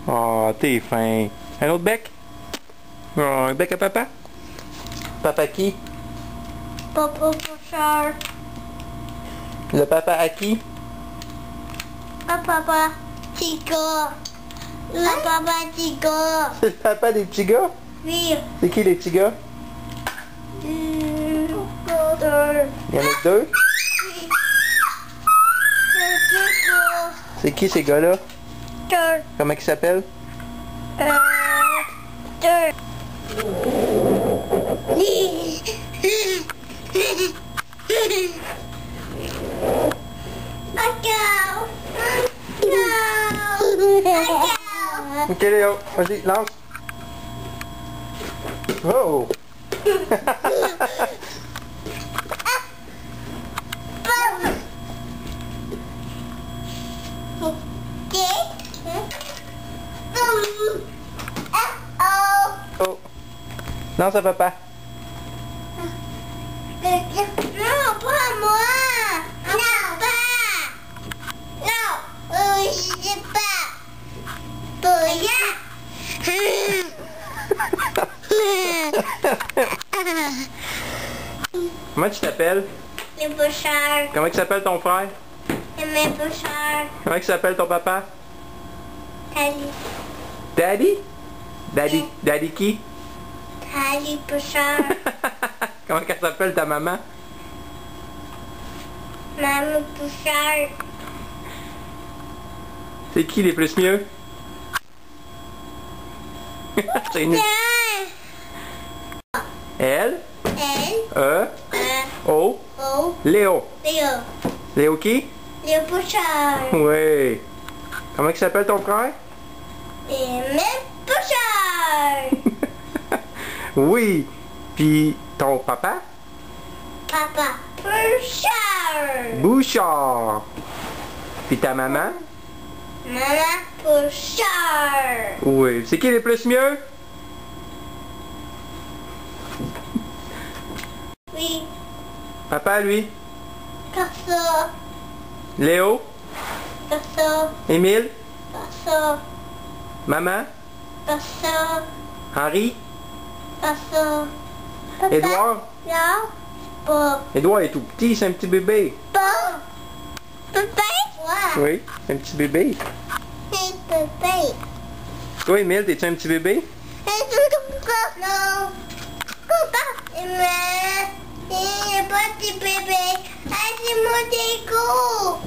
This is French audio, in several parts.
Oh, t'es fin. Un autre bec? Oh, un bec à papa? Papa qui? Papa Bouchard. Le papa à qui? Papa Tiga. Le papa Tiga. C'est le papa des petits gars? Oui. C'est qui les petits gars? Deux. Il y en a deux? C'est qui ces gars-là? Deux. Comment ils s'appellent? Deux. Ok Léo, vas-y, lance. Oh! Oh! Lance à papa. Non, pas moi. Non, pas. Non, je sais pas. Comment tu t'appelles? Les Bouchards. Comment il s'appelle ton frère? Les Bouchards. Comment il s'appelle ton papa? Tali. Daddy? Daddy? Daddy qui? Tali Bouchard. Comment qu'elle s'appelle ta maman? Maman Bouchard. C'est qui les plus mieux? C'est une... Elle? Elle. O? Oh. Léo. Léo. Léo qui? Les Bouchards. Oui. Comment il s'appelle ton frère? Et même Bouchard. Oui. Puis ton papa? Papa Bouchard. Bouchard. Puis ta maman? Maman Bouchard. Oui. C'est qui les plus mieux? Oui. Papa, lui? Comme ça. Léo? Comme ça. Émile? Comme ça. Maman? Comme ça. Henri? Comme ça. Papa. Édouard? Non. Pas. Édouard est tout petit, c'est un petit bébé. Pas. Papa. Ouais. Oui, c'est un petit bébé. C'est papa. Toi, Émile, t'es-tu un petit bébé? Non. Papa. Il pas petit bébé. C'est mon déco.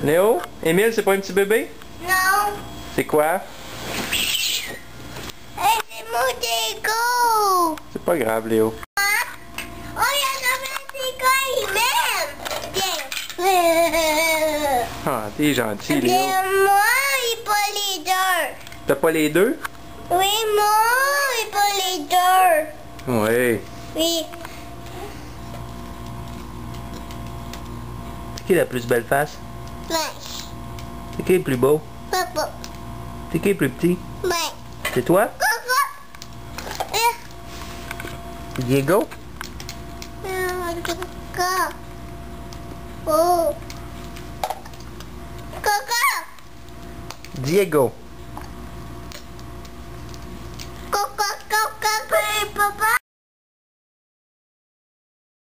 Léo? Émile, c'est pas un petit bébé? Non. C'est quoi? C'est mon déco. C'est pas grave, Léo. Oh, il y a un déco, il m'aime. Ah, t'es gentil, Léo. Bien, moi, il pas les deux. T'as pas les deux? Oui, moi, il pas les deux. Oui. Oui. C'est qui la plus belle face? Blanche. C'est qui le plus beau? Papa. C'est qui le plus petit? Blanche. C'est toi? Coco. Diego? Coco. Oh. Coco. Diego.